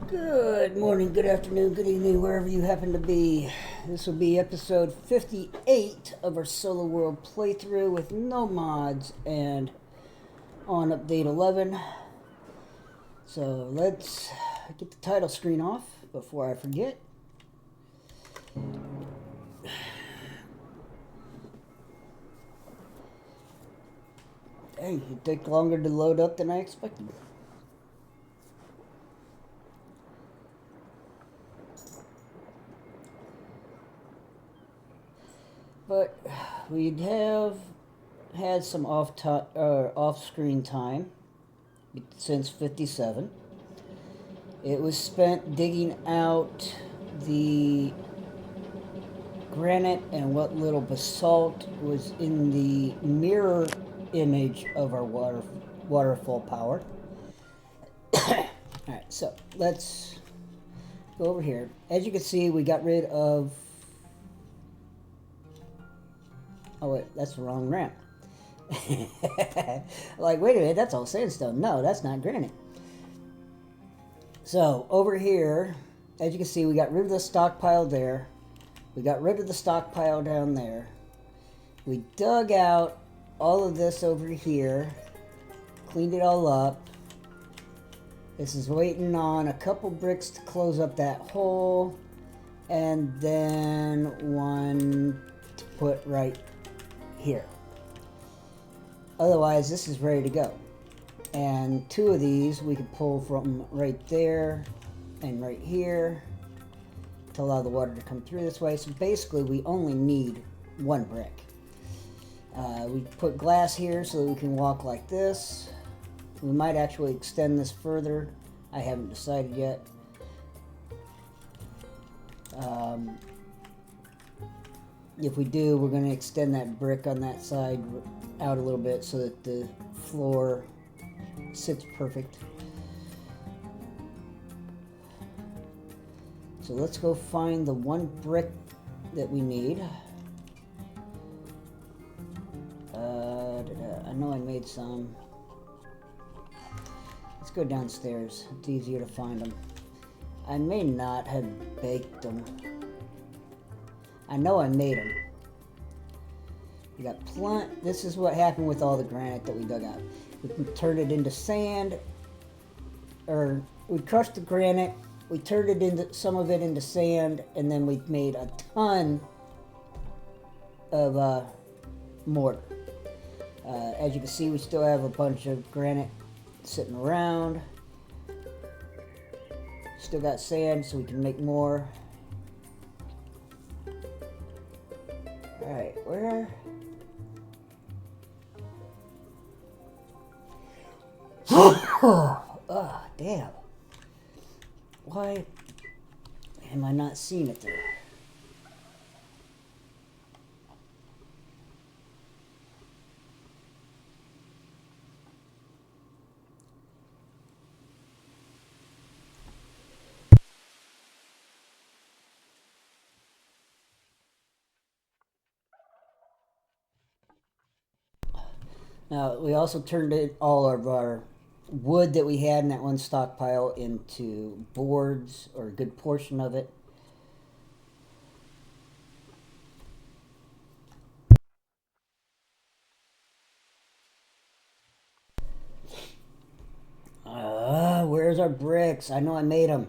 Good morning, good afternoon, good evening, wherever you happen to be. This will be episode 58 of our Solo World playthrough with no mods and on update 11. So let's get the title screen off before I forget. Hey, it took longer to load up than I expected. But we have had some off-screen time since 57. It was spent digging out the granite and what little basalt was in the mirror image of our waterfall power. Alright, so let's go over here. As you can see, we got rid of... Oh wait, that's the wrong ramp. Like, wait a minute, that's all sandstone. No, that's not granite. So, over here, as you can see, we got rid of the stockpile there. We got rid of the stockpile down there. We dug out all of this over here. Cleaned it all up. This is waiting on a couple bricks to close up that hole. And then one to put right here. Otherwise, this is ready to go. And two of these we could pull from right there and right here to allow the water to come through this way. So basically, we only need one brick. We put glass here so that we can walk like this. We might actually extend this further. I haven't decided yet. If we do, we're going to extend that brick on that side out a little bit so that the floor sits perfect. So let's go find the one brick that we need. I know I made some. Let's go downstairs. It's easier to find them. I may not have baked them. I know I made them. We got plenty. This is what happened with all the granite that we dug out. We turned it into sand, or we crushed the granite. We turned it into some of it into sand, and then we made a ton of mortar. As you can see, we still have a bunch of granite sitting around. Still got sand, so we can make more. Alright, where? Oh, damn. Why am I not seeing it there? Now, we also turned all of our wood that we had in that one stockpile into boards, or a good portion of it. Where's our bricks? I know I made them.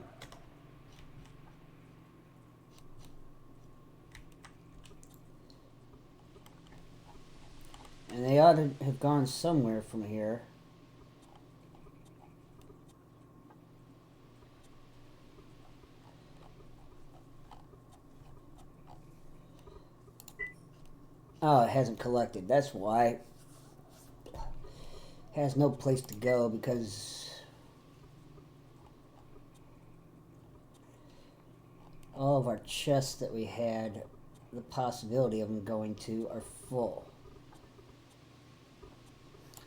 And they ought to have gone somewhere from here. Oh, it hasn't collected. That's why. It has no place to go because all of our chests that we had the possibility of them going to are full.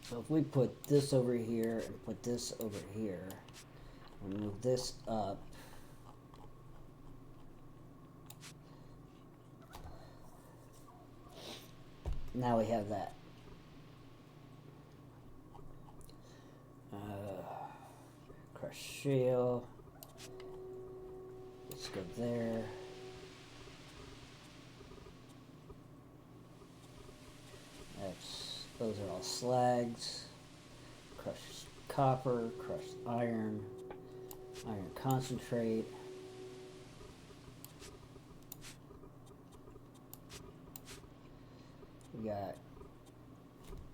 So if we put this over here and put this over here and move this up, now we have that. Crushed shale. Let's go there. Those are all slags. Crushed copper, crushed iron, iron concentrate. We got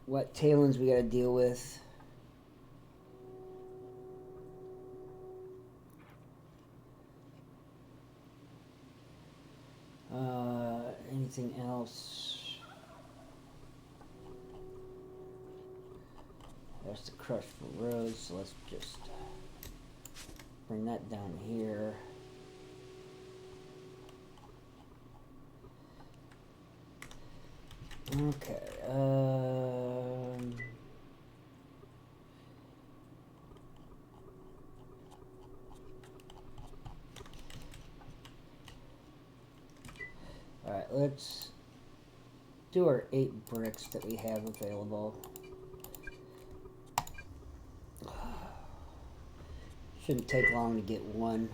wet tailings we got to deal with. Anything else? There's the crush for roads, so let's just bring that down here. Okay. All right, let's do our 8 bricks that we have available. Shouldn't take long to get one.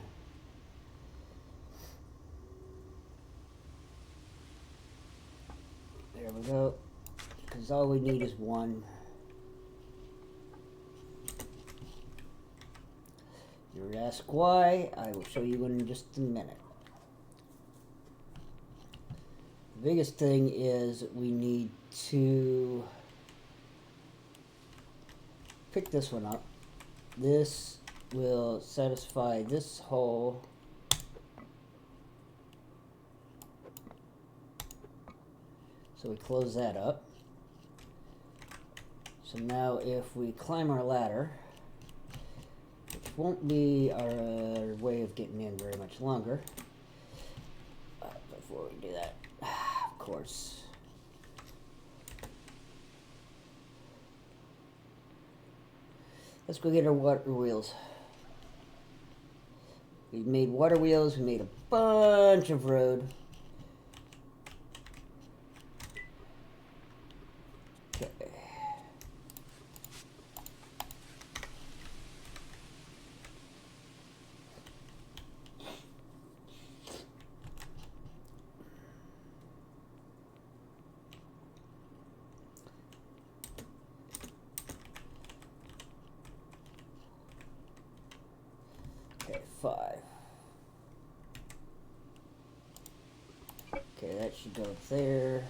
There we go. Because all we need is one. You would ask why? I will show you in just a minute. The biggest thing is we need to pick this one up. This will satisfy this hole. So we close that up. So now if we climb our ladder, which won't be our way of getting in very much longer, before we do that, of course, let's go get our water wheels. We made water wheels, we made a bunch of road. Okay. Okay, 5. Okay, that should go there.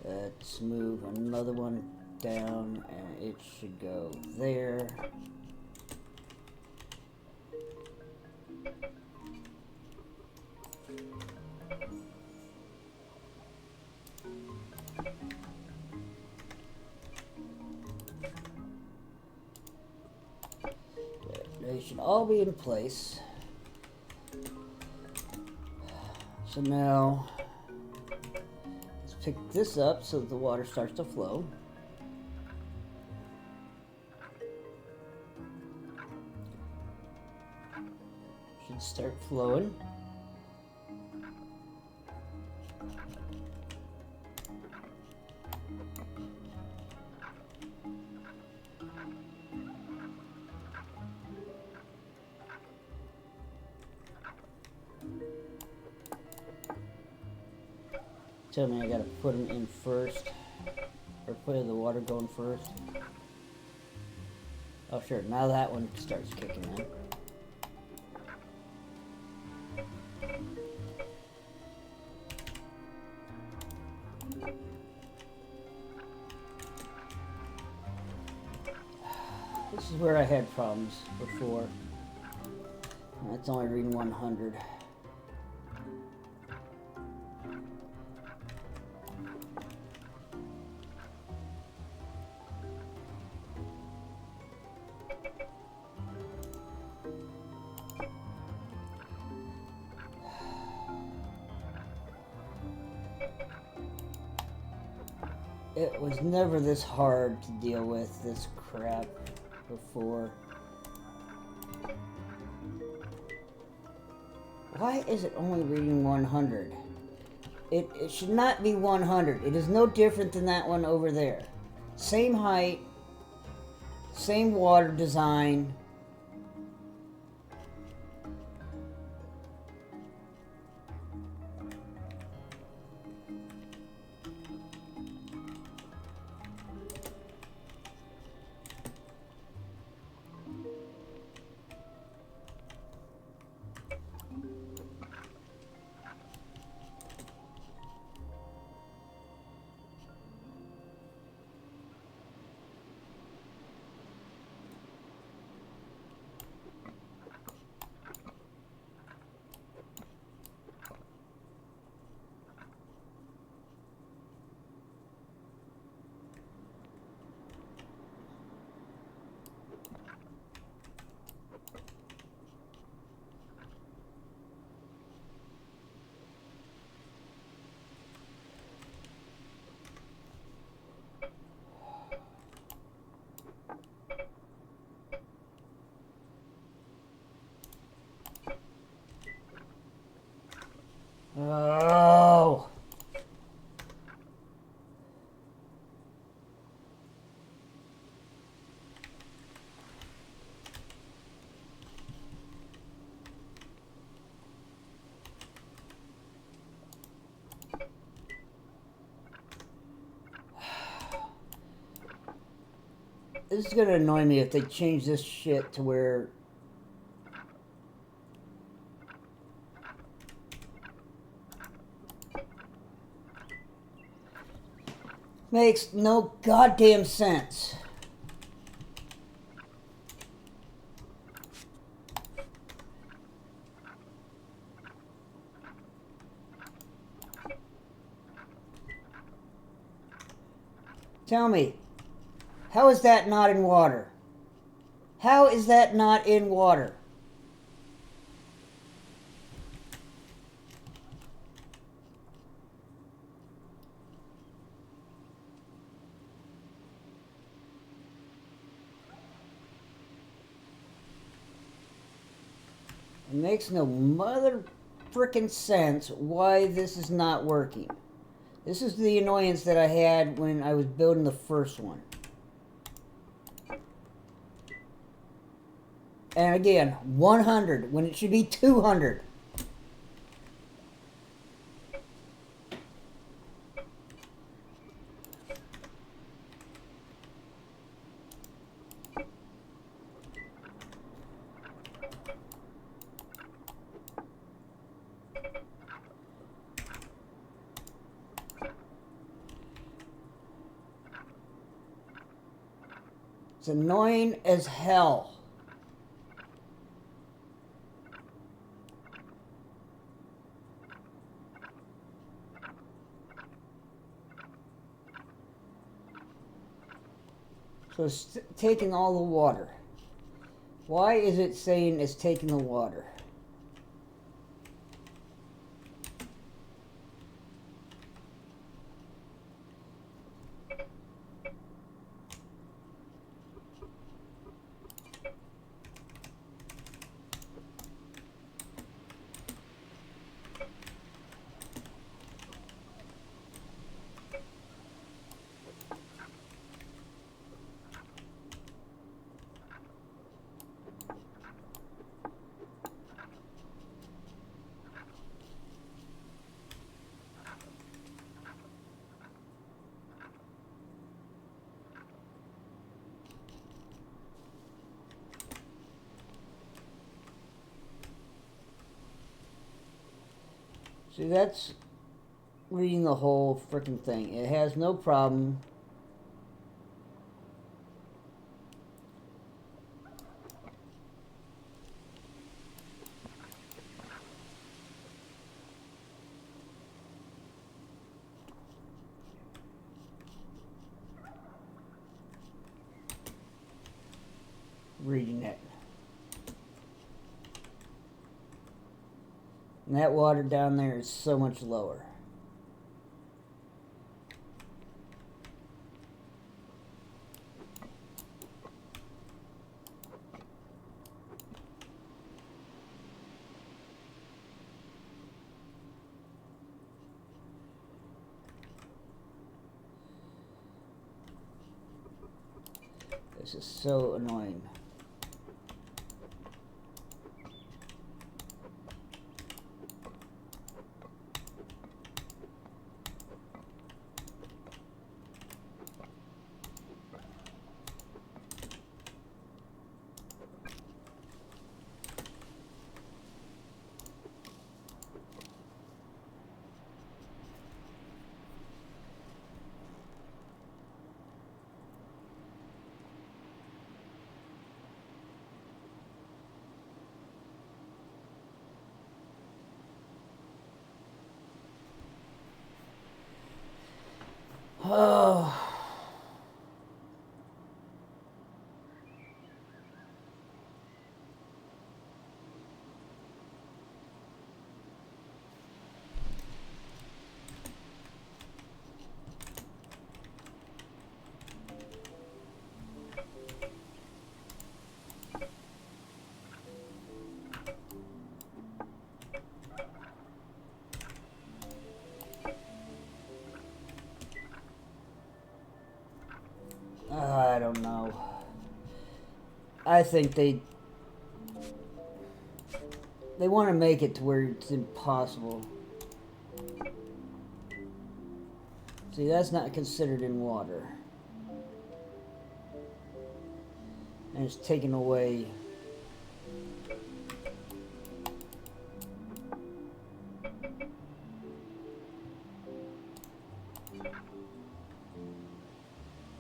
Let's move another one down, and it should go there. They should all be in place. So now, let's pick this up so that the water starts to flow. Should start flowing. Tell me I gotta put them in first, or put the water going first. Oh sure, now that one starts kicking in. This is where I had problems before. That's only reading 100. It was never this hard to deal with this crap before. Why is it only reading 100? It should not be 100. It is no different than that one over there. Same height, same water design. This is gonna annoy me if they change this shit to where makes no goddamn sense. Tell me, how is that not in water? How is that not in water? It makes no mother frickin' sense why this is not working. This is the annoyance that I had when I was building the first one. And again, 100 when it should be 200. It's annoying as hell. So it's taking all the water. Why is it saying it's taking the water? See, that's reading the whole frickin' thing. It has no problem. Reading it. And that water down there is so much lower. This is so annoying. Oh. I don't know. I think they want to make it to where it's impossible. See, that's not considered in water. And it's taken away.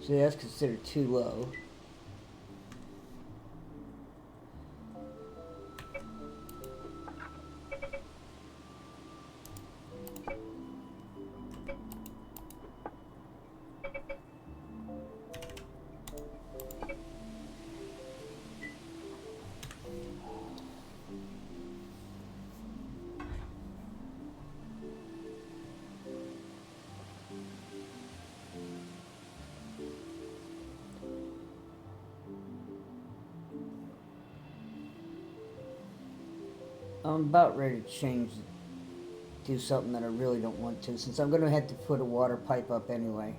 See, that's considered too low. I'm about ready to do something that I really don't want to, since I'm going to have to put a water pipe up anyway.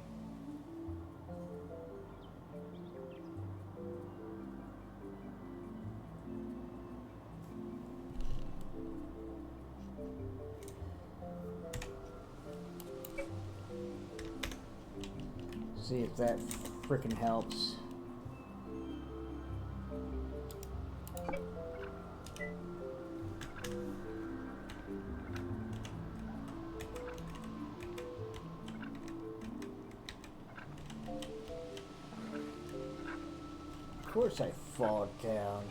See if that frickin' helps. Of course I fall down.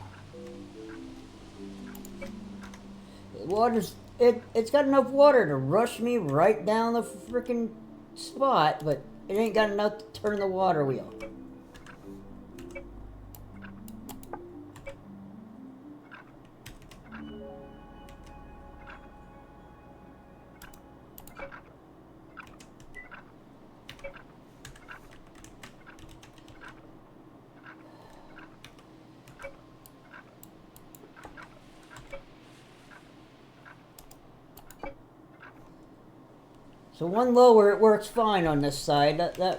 The water's it's got enough water to rush me right down the frickin' spot, but it ain't got enough to turn the water wheel. So one lower, it works fine on this side. I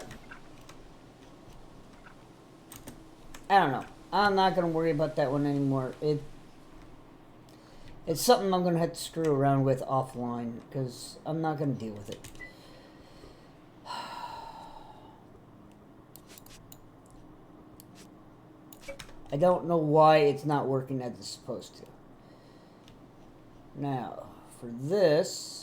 don't know. I'm not going to worry about that one anymore. It's something I'm going to have to screw around with offline, because I'm not going to deal with it. I don't know why it's not working as it's supposed to. Now, for this...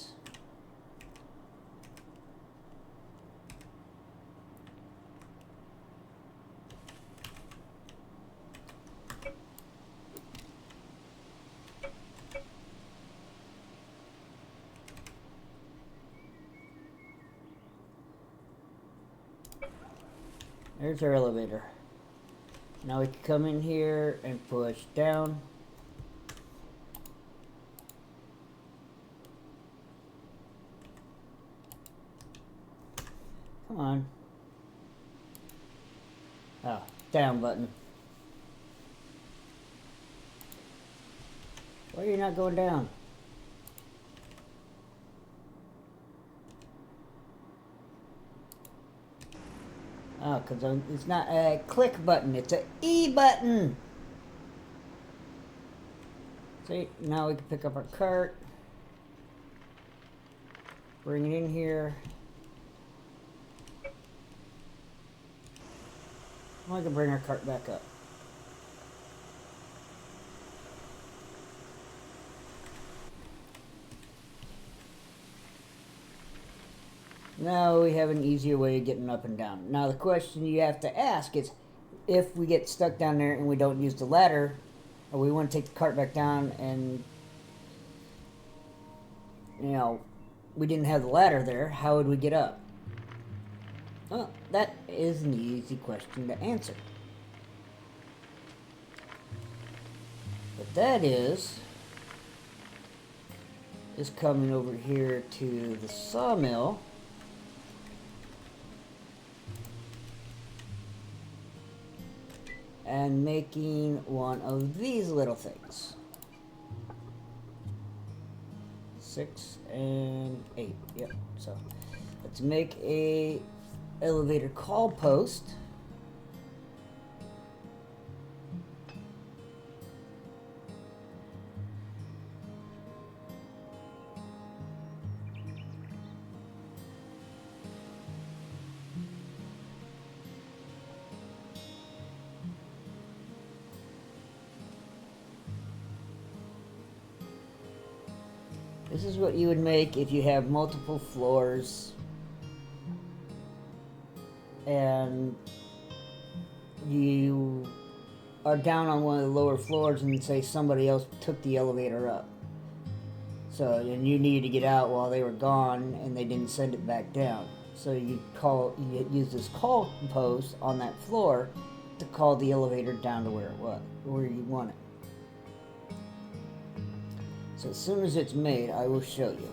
There's our elevator. Now we can come in here and push down. Come on. Oh, down button. Why are you not going down? Oh, because it's not a click button, it's an E button. See, now we can pick up our cart. Bring it in here. Well, I can bring our cart back up. Now we have an easier way of getting up and down. Now the question you have to ask is, if we get stuck down there and we don't use the ladder, or we want to take the cart back down and, you know, we didn't have the ladder there, how would we get up? Well, that is an easy question to answer. What that is coming over here to the sawmill. And making one of these little things. 6 and 8. Yep. So let's make a elevator call post. This is what you would make if you have multiple floors and you are down on one of the lower floors and say somebody else took the elevator up. So, and you needed to get out while they were gone and they didn't send it back down. So you use this call post on that floor to call the elevator down to where it was, where you want it. So as soon as it's made, I will show you.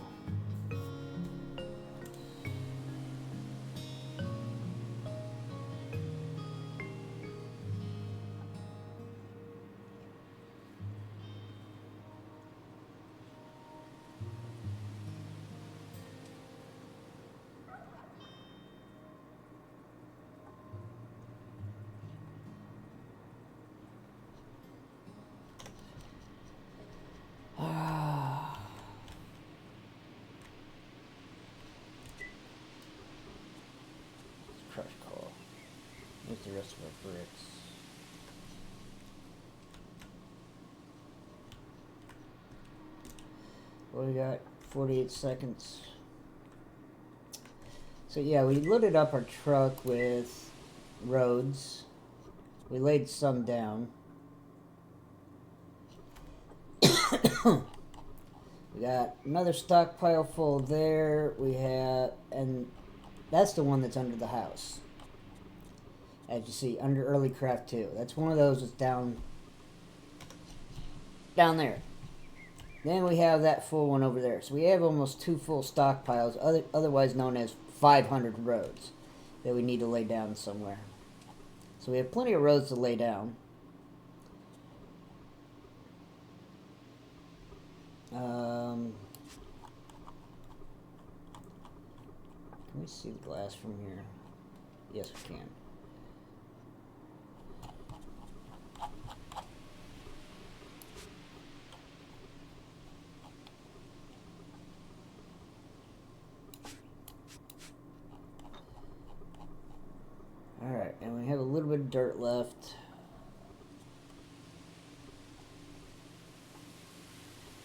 Crush coal. Here's the rest of our bricks. What do we got? 48 seconds. So yeah, we loaded up our truck with roads. We laid some down. We got another stockpile full there. We have, and that's the one that's under the house. As you see, under Early Craft 2. That's one of those that's down there. Then we have that full one over there. So we have almost 2 full stockpiles, otherwise known as 500 roads, that we need to lay down somewhere. So we have plenty of roads to lay down. Can we see the glass from here? Yes, we can. Alright, and we have a little bit of dirt left.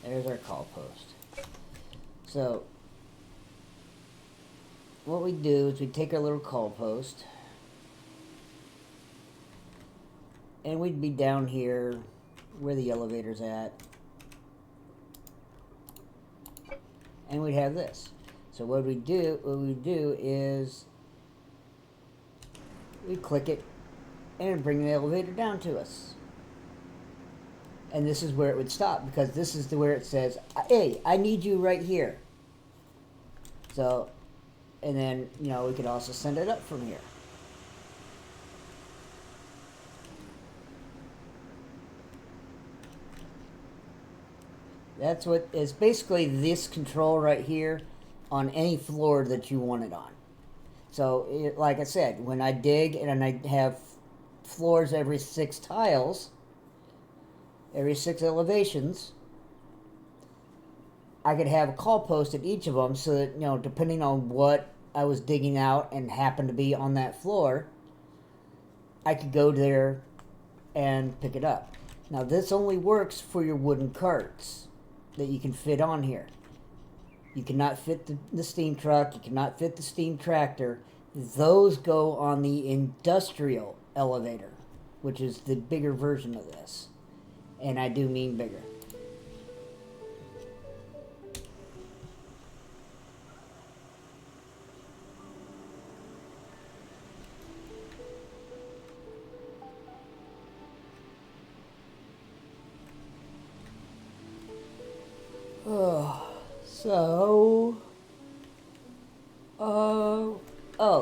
There's our call post. So, what we do is we take our little call post, and we'd be down here where the elevator's at, and we'd have this. So what we do is we click it, and it'd bring the elevator down to us. And this is where it would stop, because this is where it says, hey, I need you right here. So, and then, you know, we could also send it up from here. That's what is basically this control right here on any floor that you want it on. So, like I said, when I dig and I have floors every 6 tiles, every 6 elevations, I could have a call post at each of them so that, you know, depending on what I was digging out and happened to be on that floor, I could go there and pick it up. Now, this only works for your wooden carts that you can fit on here. You cannot fit the steam truck. You cannot fit the steam tractor. Those go on the industrial elevator, which is the bigger version of this. And I do mean bigger.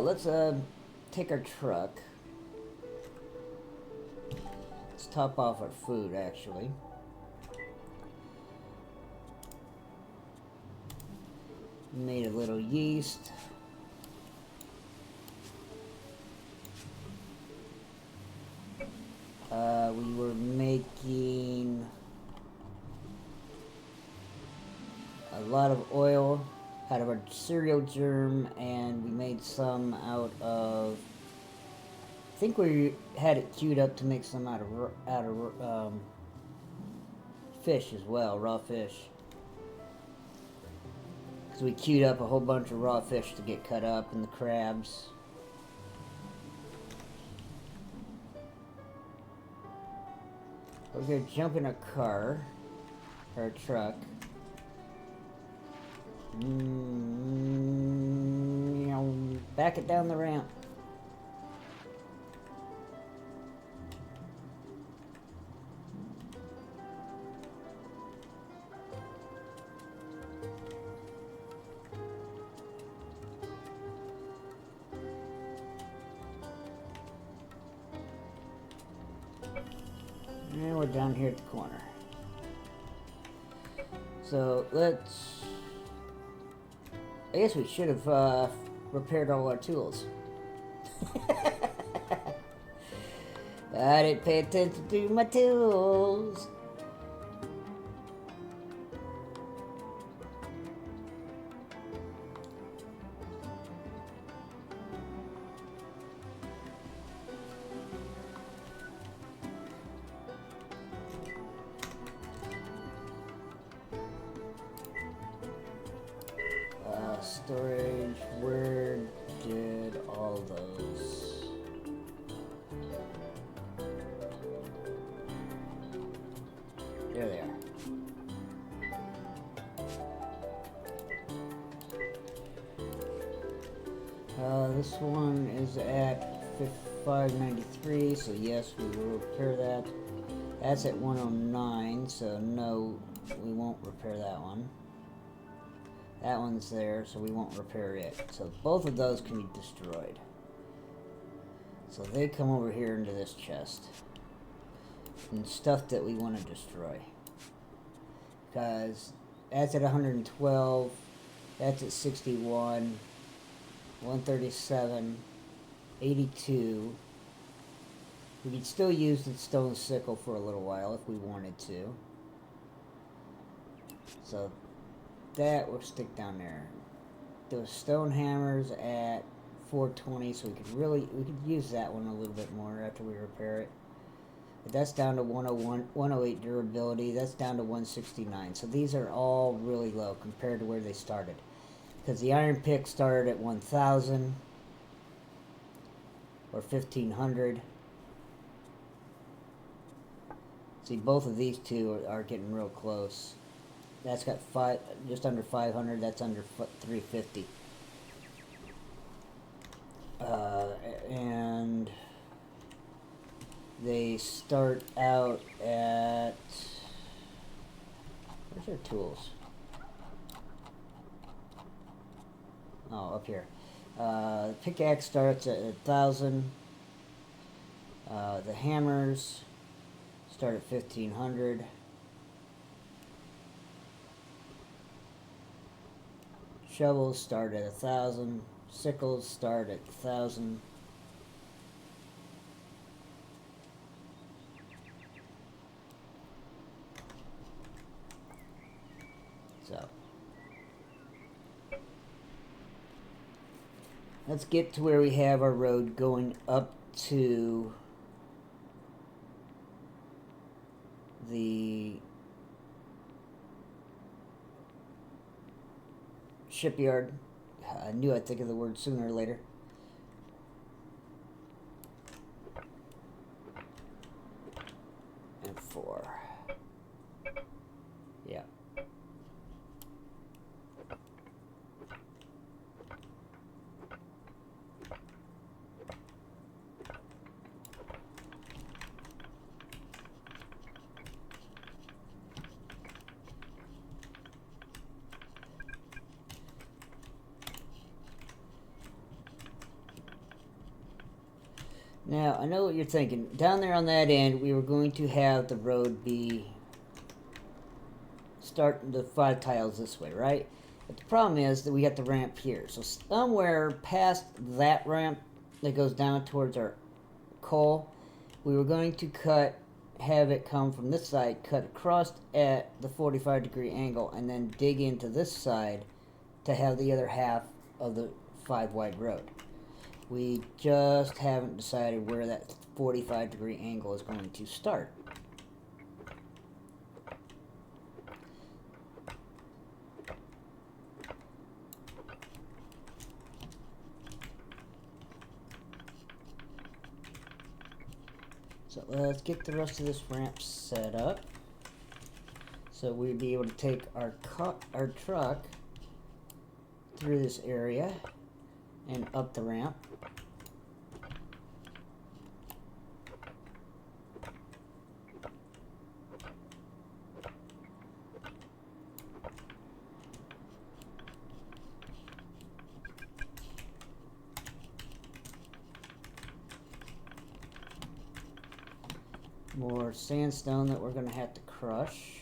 Let's take our truck. Let's top off our food, actually. Made a little yeast. We were making a lot of oil out of our cereal germ, and we made some out of, I think we had it queued up to make some out of fish as well, raw fish. So we queued up a whole bunch of raw fish to get cut up, and the crabs. We're gonna jump in a car, or a truck. Back it down the ramp. And we're down here at the corner. So let's... I guess we should have repaired all our tools. I didn't pay attention to my tools. Storage, where did all those? There they are. This one is at 593, so yes, we will repair that. That's at 109, so no, we won't repair that one. That one's there, so we won't repair it. So both of those can be destroyed. So they come over here into this chest. And stuff that we want to destroy. Because that's at 112. That's at 61. 137. 82. We could still use the stone sickle for a little while if we wanted to. So that will stick down there. Those stone hammers at 420, so we could use that one a little bit more after we repair it. But that's down to 101, 108 durability. That's down to 169. So these are all really low compared to where they started. Because the iron pick started at 1,000 or 1,500. See, both of these two are getting real close. That's got just under 500. That's under 350. And they start out at... Where's our tools? Oh, up here. Pickaxe starts at 1,000. The hammers start at 1,500. Shovels start at 1,000. Sickles start at 1,000. So let's get to where we have our road going up to the shipyard. I knew I'd think of the word sooner or later. And 4. Yeah. Now, I know what you're thinking. Down there on that end, we were going to have the road be starting the 5 tiles this way, right? But the problem is that we got the ramp here. So somewhere past that ramp that goes down towards our coal, we were going to have it come from this side, cut across at the 45-degree angle, and then dig into this side to have the other half of the 5-wide road. We just haven't decided where that 45-degree angle is going to start. So let's get the rest of this ramp set up. So we'd be able to take our truck through this area and up the ramp. More sandstone that we're going to have to crush.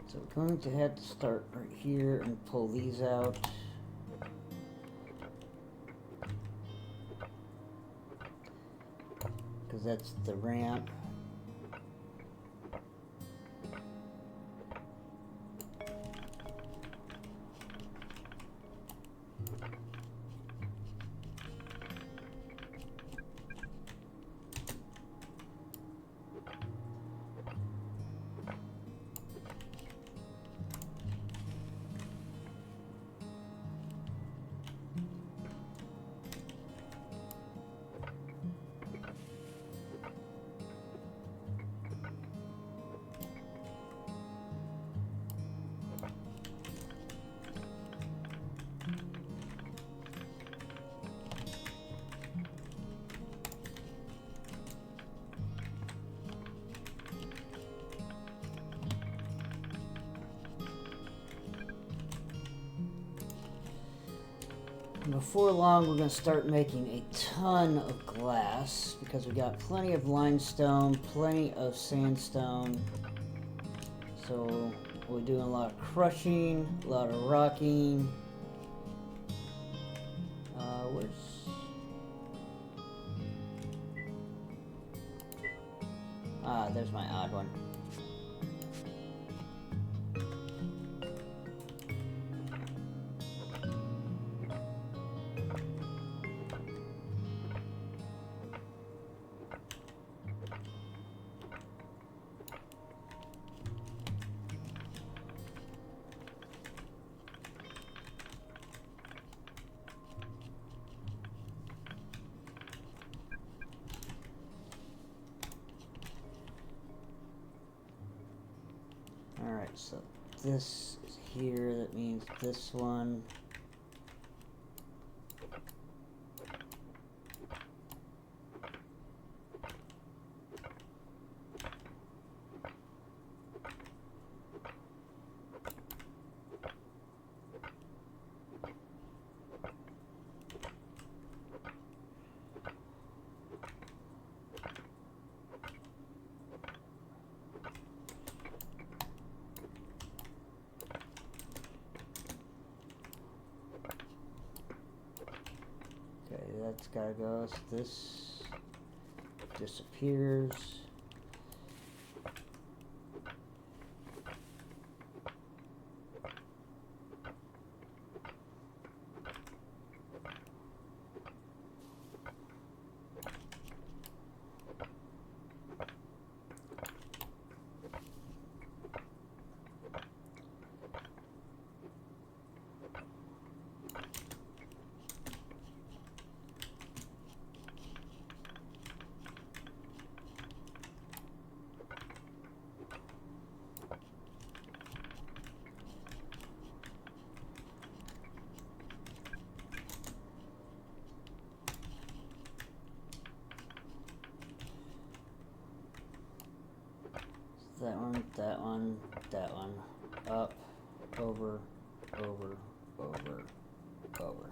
So we're going to have to start right here and pull these out. Because that's the ramp. Before long, we're going to start making a ton of glass because we got plenty of limestone, plenty of sandstone. So we're doing a lot of crushing, a lot of rocking. There's my odd one. Alright, so this is here, that means this one. That's gotta go, so this disappears. That one, up, over, over, over, over.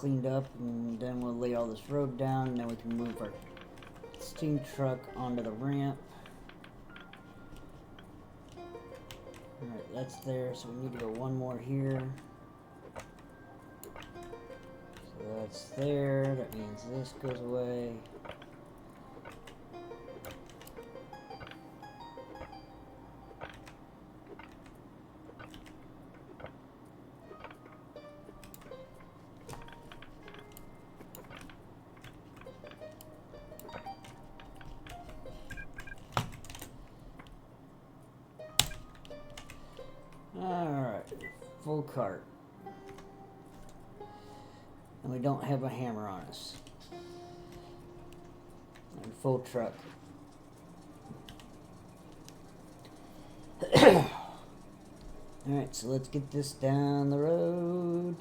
cleaned up, and then we'll lay all this road down, and then we can move our steam truck onto the ramp. Alright, that's there, so we need to go one more here. So that's there, that means this goes away. Alright, full cart. And we don't have a hammer on us. And full truck. Alright, so let's get this down the road.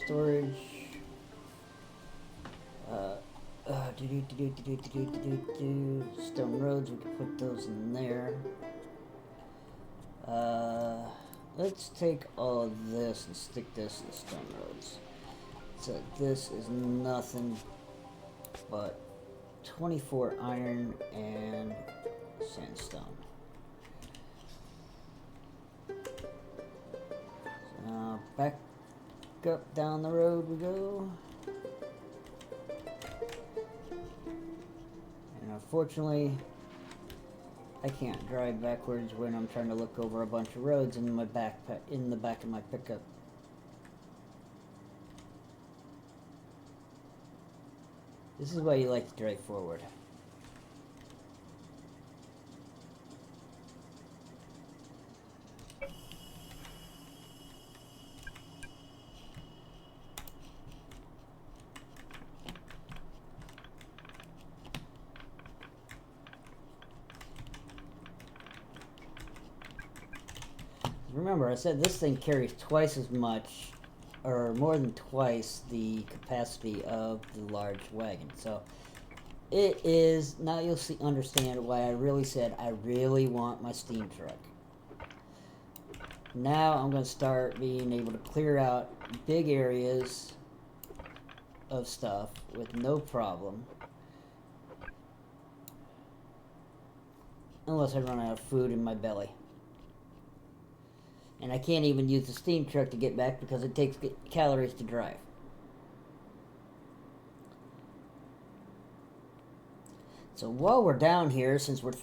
Storage. Stone roads, we can put those in there. Let's take all of this and stick this in stone roads. So this is nothing but 24 iron and sandstone. So back up down the road we go. And unfortunately, I can't drive backwards when I'm trying to look over a bunch of roads in my backpack, in the back of my pickup. This is why you like to drive forward. Remember, I said this thing carries twice as much, or more than twice, the capacity of the large wagon. So, it is, now you'll see, understand why I really said I really want my steam truck. Now I'm going to start being able to clear out big areas of stuff with no problem. Unless I run out of food in my belly. And I can't even use the steam truck to get back because it takes calories to drive. So while we're down here, since we're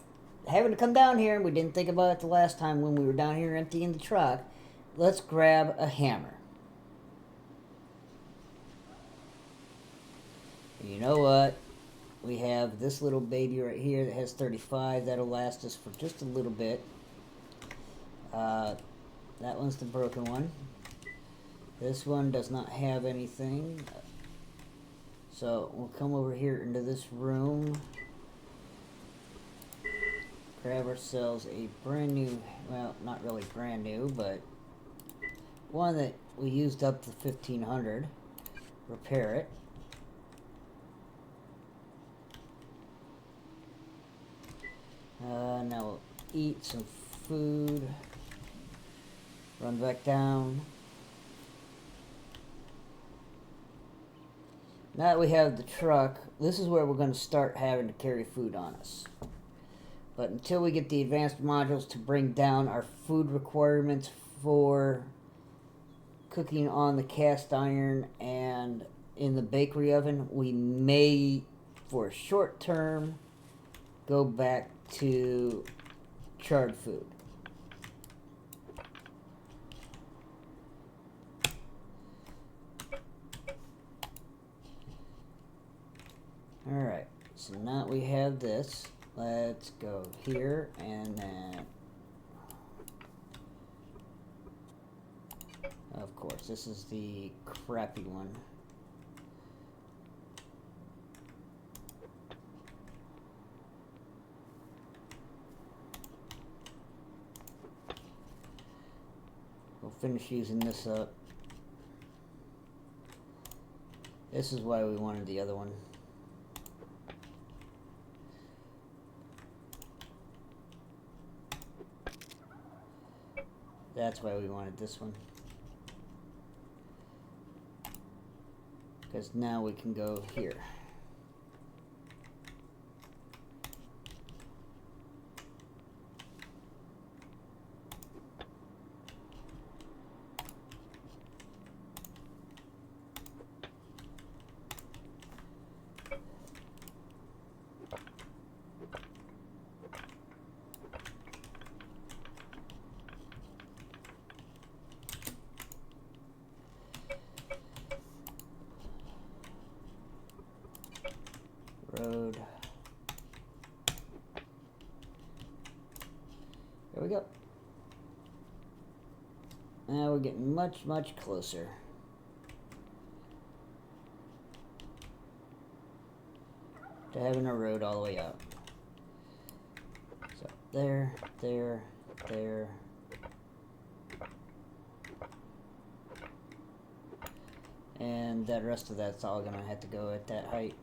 having to come down here and we didn't think about it the last time when we were down here emptying the truck, let's grab a hammer. And you know what? We have this little baby right here that has 35. That'll last us for just a little bit. That one's the broken one. This one does not have anything. So we'll come over here into this room. Grab ourselves a brand new, well, not really brand new, but one that we used up to 1500. Repair it. Now we'll eat some food. Run back down. Now that we have the truck, this is where we're going to start having to carry food on us. But until we get the advanced modules to bring down our food requirements for cooking on the cast iron and in the bakery oven, we may, for a short term, go back to charred food. Alright, so now we have this. Let's go here and then, of course, this is the crappy one. We'll finish using this up. This is why we wanted the other one. That's why we wanted this one. Because now we can go here. Road. There we go. Now we're getting much, much closer. To having a road all the way up. So there, there, there. And that rest of that's all gonna have to go at that height.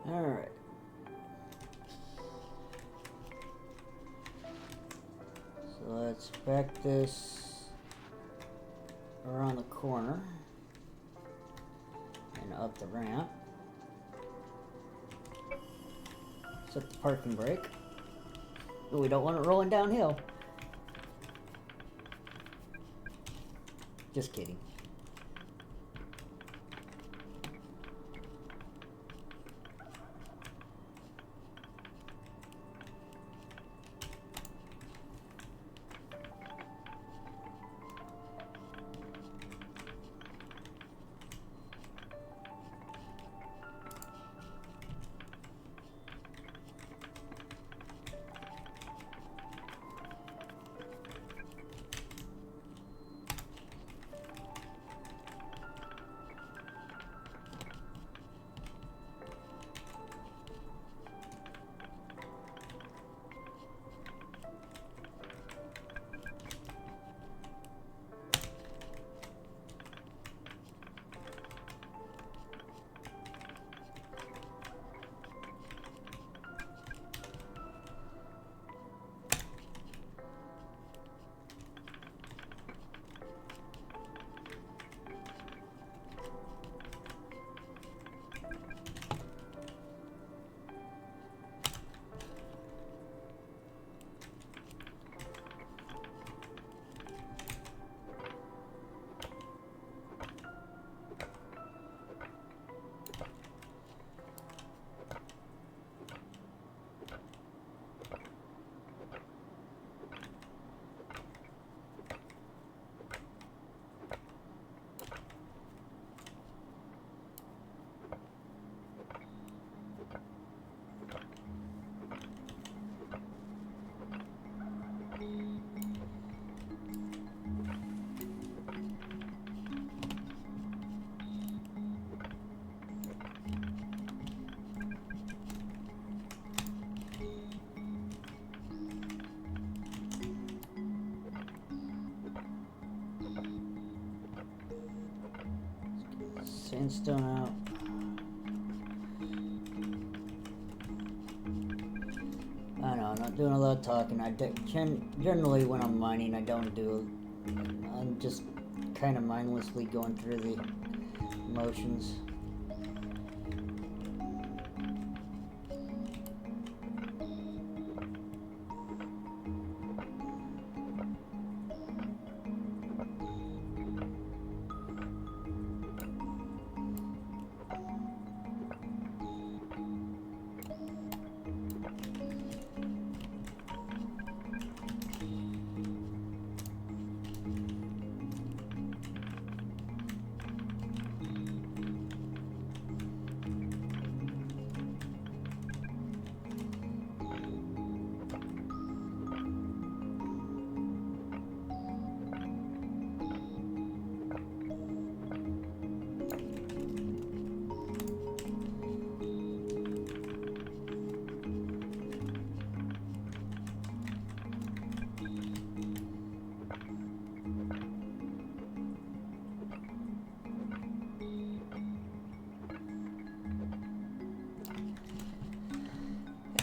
Alright. So let's back this around the corner and up the ramp. Set the parking brake. But we don't want it rolling downhill. Just kidding. Sandstone out. I know, I'm not doing a lot of talking. Generally when I'm mining, I don't do. I'm just kind of mindlessly going through the motions.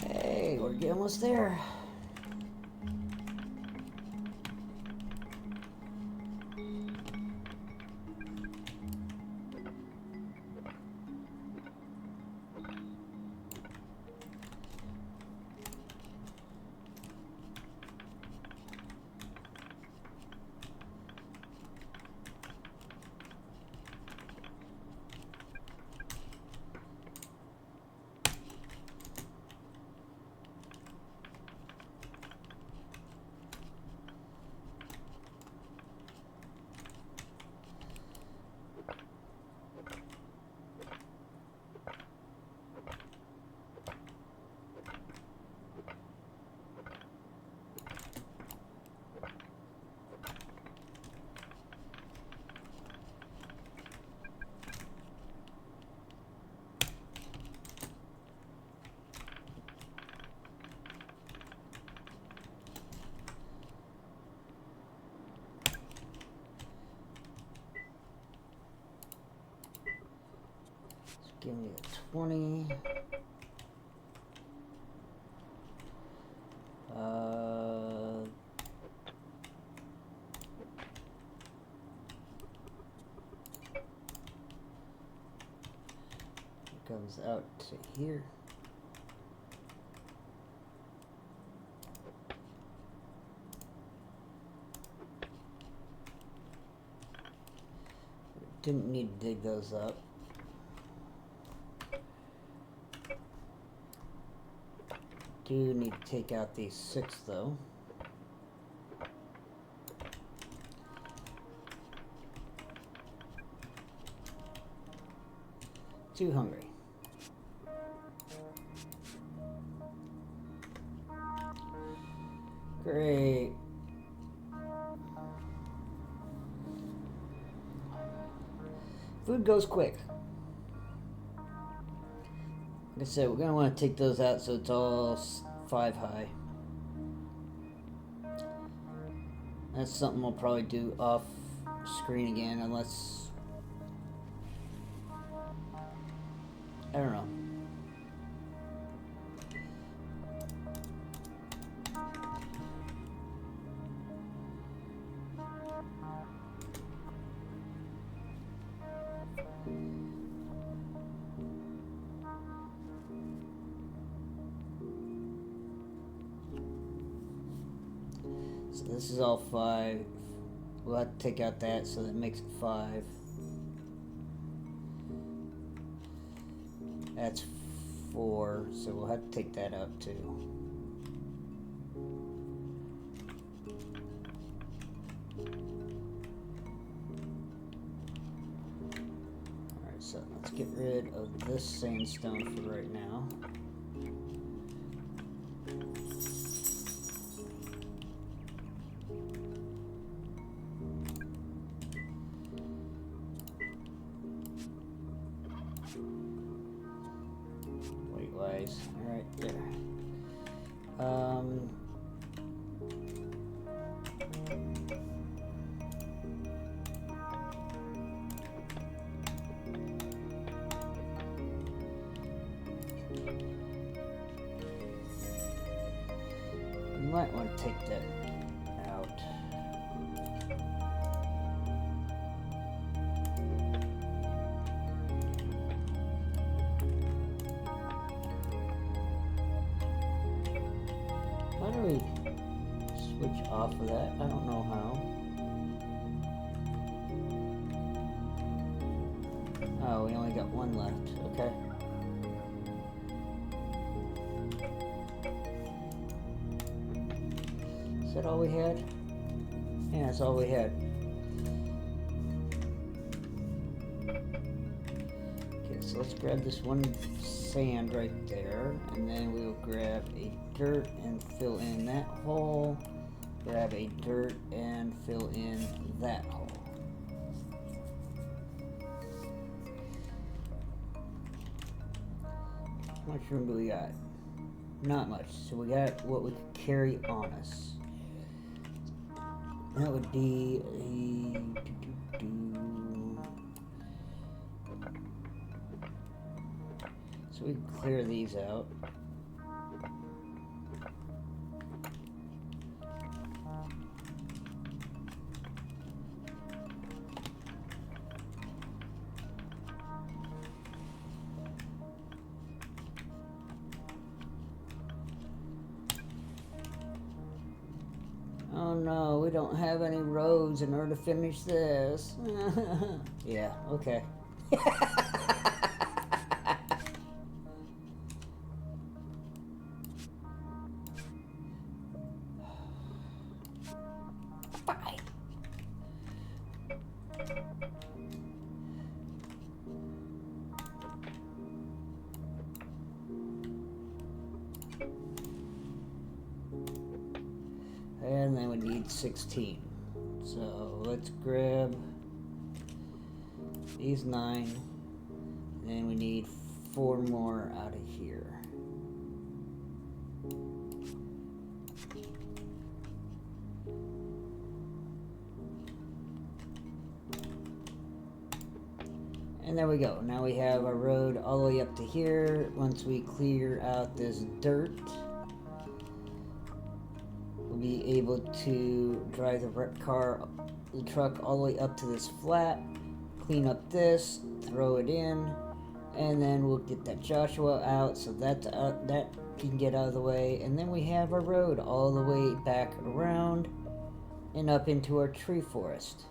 Hey, we're almost there. Give me a 20. Comes out to here. Didn't need to dig those up. Do need to take out these 6 though. Too hungry. Great. Food goes quick. Like I said, we're going to want to take those out so it's all 5 high. That's something we'll probably do off screen again, unless... I don't know. So this is all 5. We'll have to take out that, so that makes it 5. That's 4, so we'll have to take that out too. Alright, so let's get rid of this sandstone for right now. Right there. might want to take that out. How do we switch off of that? I don't know how. Oh, we only got one left. Okay. Is that all we had? Yeah, that's all we had. Okay, so let's grab this one sand right there, and then we'll grab a dirt and fill in that hole. Grab a dirt and fill in that hole. How much room do we got? Not much. So we got what we could carry on us. That would be a... So we can clear these out. Oh no, we don't have any roads in order to finish this. Yeah, okay. Bye. And then we need 16. So let's grab these 9. And then we need 4 more out of here. And there we go. Now we have our road all the way up to here. Once we clear out this dirt, we'll be able to drive the truck all the way up to this flat, clean up this, throw it in, and then we'll get that Joshua out so that can get out of the way. And then we have our road all the way back around and up into our tree forest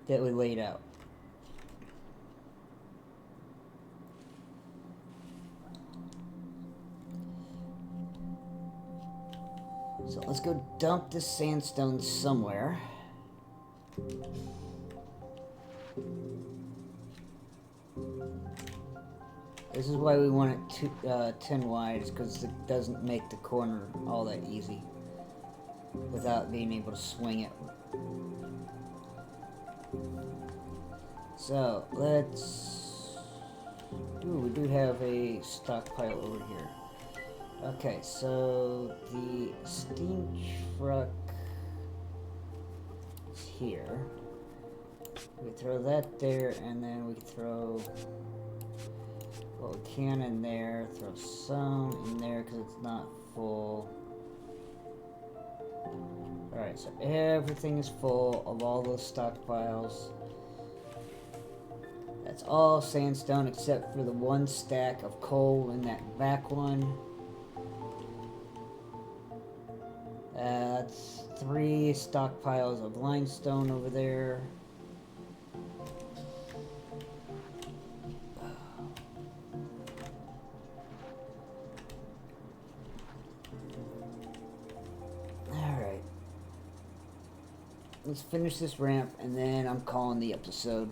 that we laid out. So let's go dump this sandstone somewhere. This is why we want it 10 wide, is because it doesn't make the corner all that easy without being able to swing it. So let's we do have a stockpile over here. Okay, so the steam truck is here. We throw that there, and then we throw what we can in there. Throw some in there because it's not full. Alright, so everything is full of all those stockpiles. That's all sandstone except for the one stack of coal in that back one. That's 3 stockpiles of limestone over there. Alright. Let's finish this ramp and then I'm calling the episode.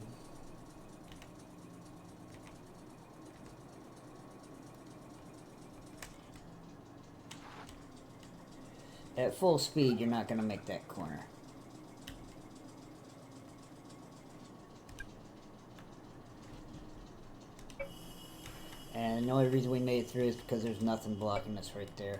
At full speed, you're not going to make that corner. And the only reason we made it through is because there's nothing blocking us right there.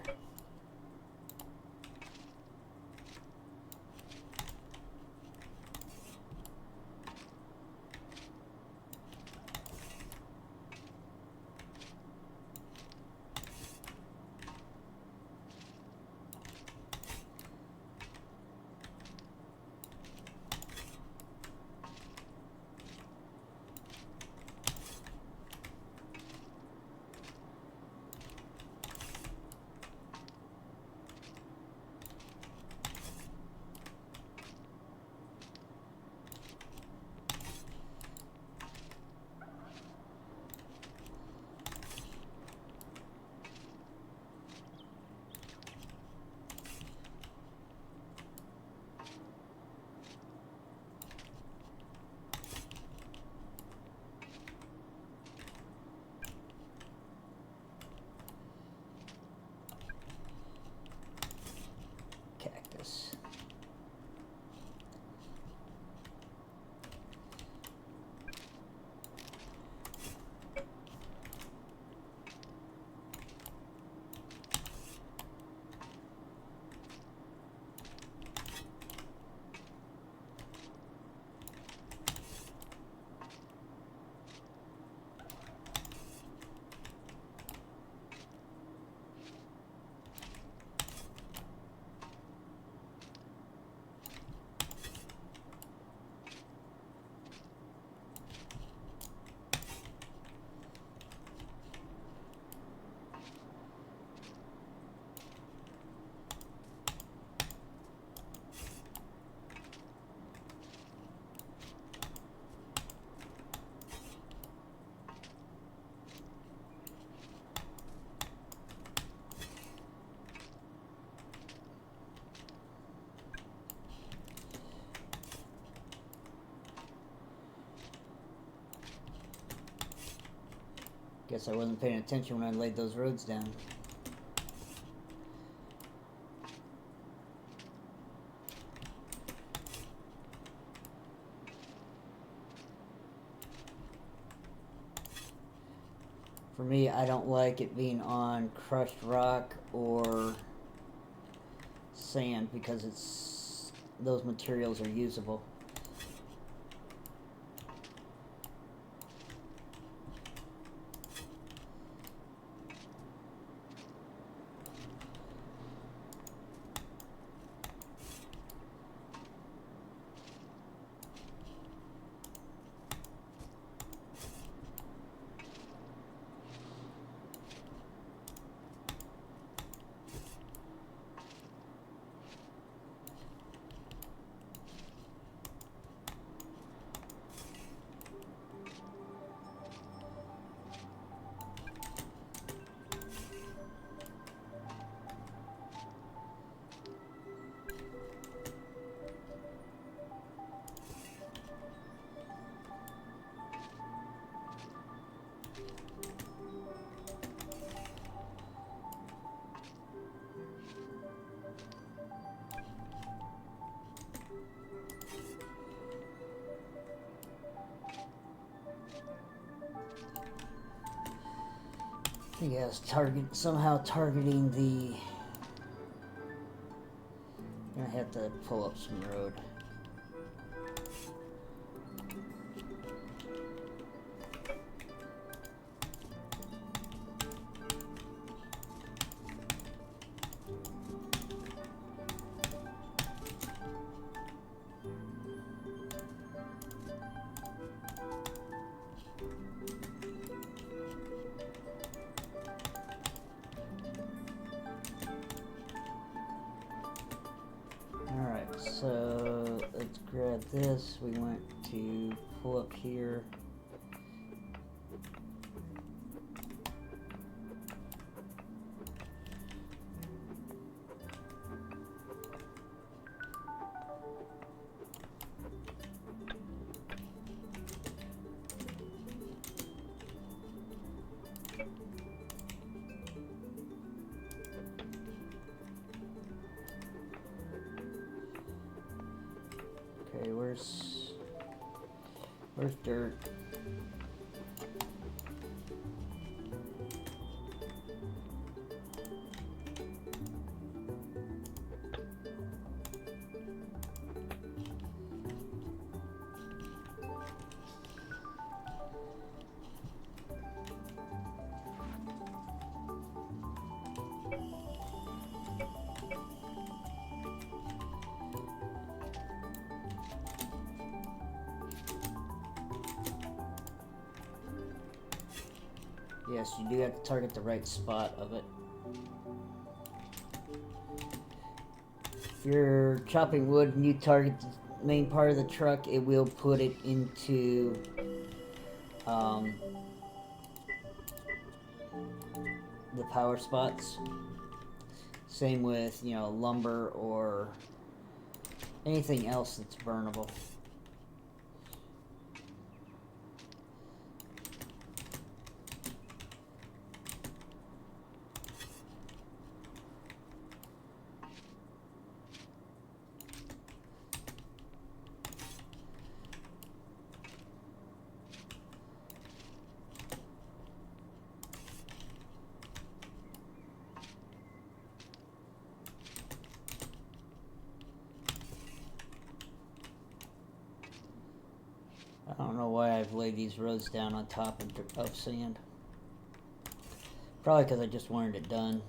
Guess I wasn't paying attention when I laid those roads down. For me, I don't like it being on crushed rock or sand because those materials are usable. I think I was somehow targeting the... I'm gonna have to pull up some road. So let's grab this. We want to pull up here. Okay, where's dirt? Yes, you do have to target the right spot of it. If you're chopping wood and you target the main part of the truck, it will put it into the power spots. Same with, you know, lumber or anything else that's burnable. I don't know why I've laid these roads down on top of sand. Probably because I just wanted it done.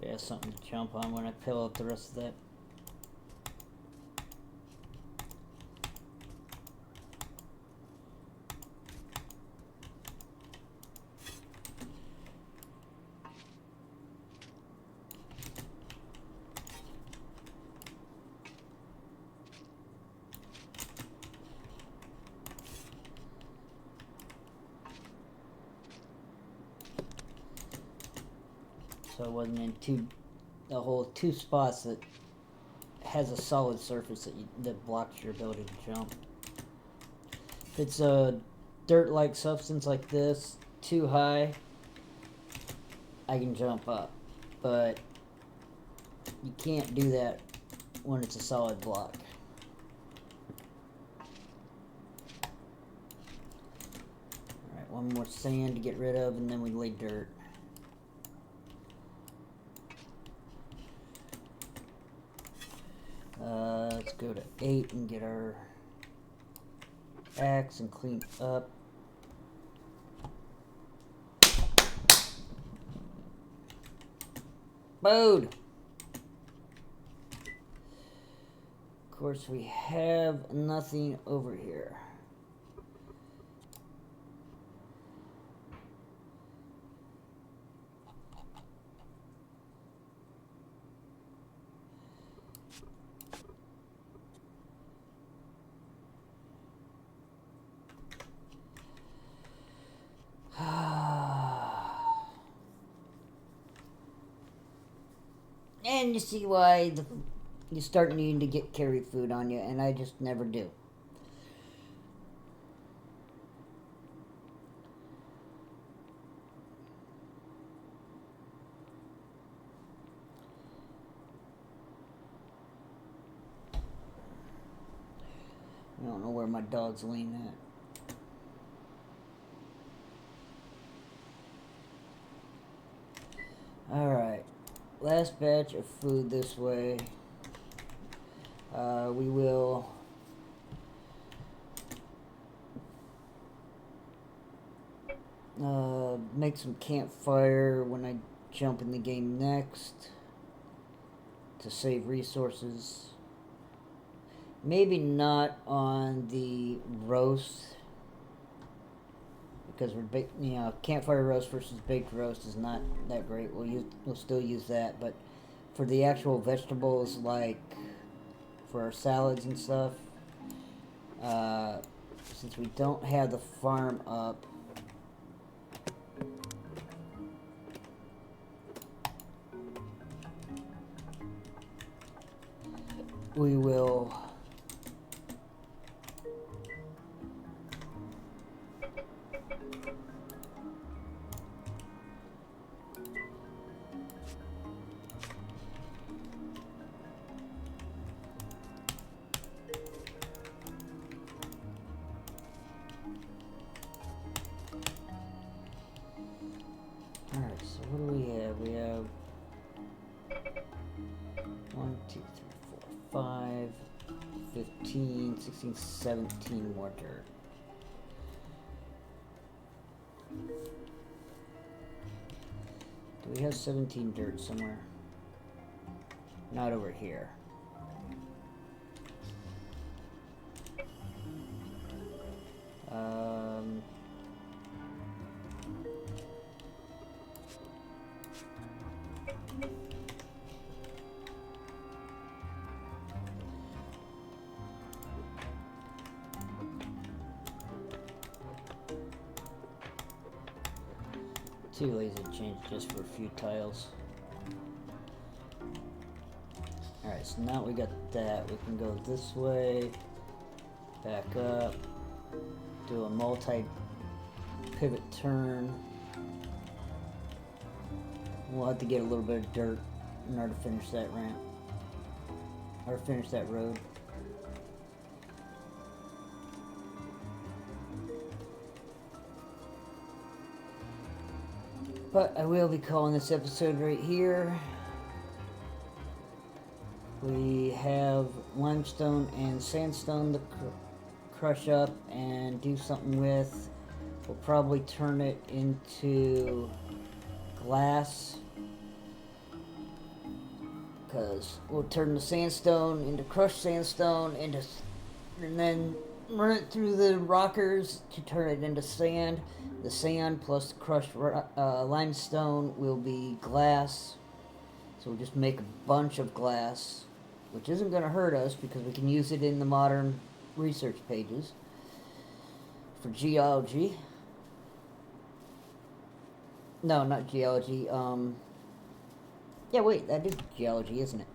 Hopefully it has something to jump on when I fill up the rest of that. So it wasn't in the whole two spots that has a solid surface that blocks your ability to jump. If it's a dirt-like substance like this, too high, I can jump up. But you can't do that when it's a solid block. Alright, one more sand to get rid of, and then we lay dirt. Let's go to 8 and get our axe and clean up. Bode! Of course, we have nothing over here. And you see why you start needing to carry food on you, and I just never do. I don't know where my dog's laying at. Alright, last batch of food this way. We will make some campfire when I jump in the game next to save resources. Maybe not on the roast, because campfire roast versus baked roast is not that great. We'll still use that, but for the actual vegetables, like for our salads and stuff, since we don't have the farm up, we will Alright, so what do we have? We have 1, 2, 3, 4, 5, 15, 16, 17 more dirt. Do we have 17 dirt somewhere? Not over here. Too lazy to change just for a few tiles. Alright, so now we got that. We can go this way, back up, do a multi-pivot turn. We'll have to get a little bit of dirt in order to finish that ramp, or finish that road. But I will be calling this episode right here. We have limestone and sandstone to crush up and do something with. We'll probably turn it into glass because we'll turn the sandstone into crushed sandstone and then run it through the rockers to turn it into sand. The sand plus the crushed limestone will be glass. So we'll just make a bunch of glass, which isn't going to hurt us because we can use it in the modern research pages for geology. No, not geology. Yeah, wait, that is geology, isn't it?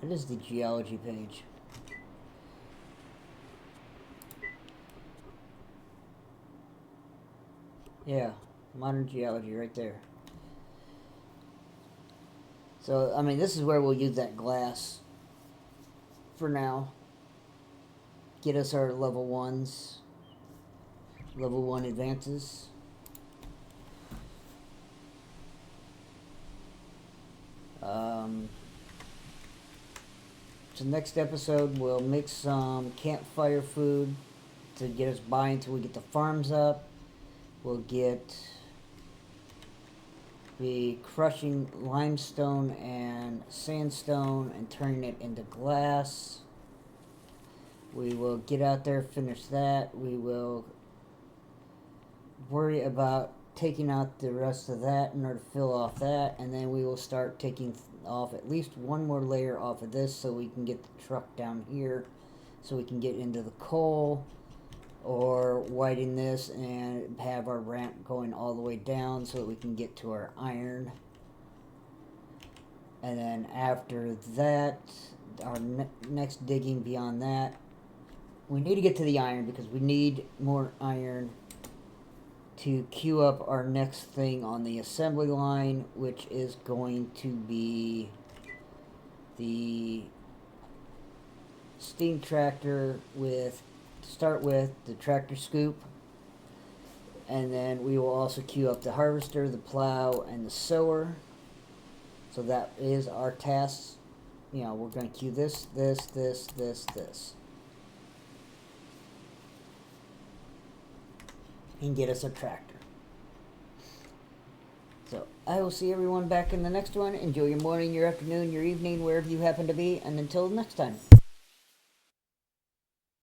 That is the geology page. Yeah, modern geology right there. So, I mean, this is where we'll use that glass for now. Get us our level 1s. Level 1 advances. So next episode we'll make some campfire food to get us by until we get the farms up. We'll be crushing limestone and sandstone and turning it into glass. We will get out there, finish that. We will worry about taking out the rest of that in order to fill off that, and then we will start taking off at least one more layer off of this so we can get the truck down here, so we can get into the coal, or widen this and have our ramp going all the way down so that we can get to our iron. And then after that, our next digging beyond that, we need to get to the iron because we need more iron to queue up our next thing on the assembly line, which is going to be the steam tractor to start with the tractor scoop, and then we will also queue up the harvester, the plow, and the sower. So that is our tasks. You know, we're going to queue this, and get us a tractor. So I will see everyone back in the next one. Enjoy your morning, your afternoon, your evening, wherever you happen to be, and until next time.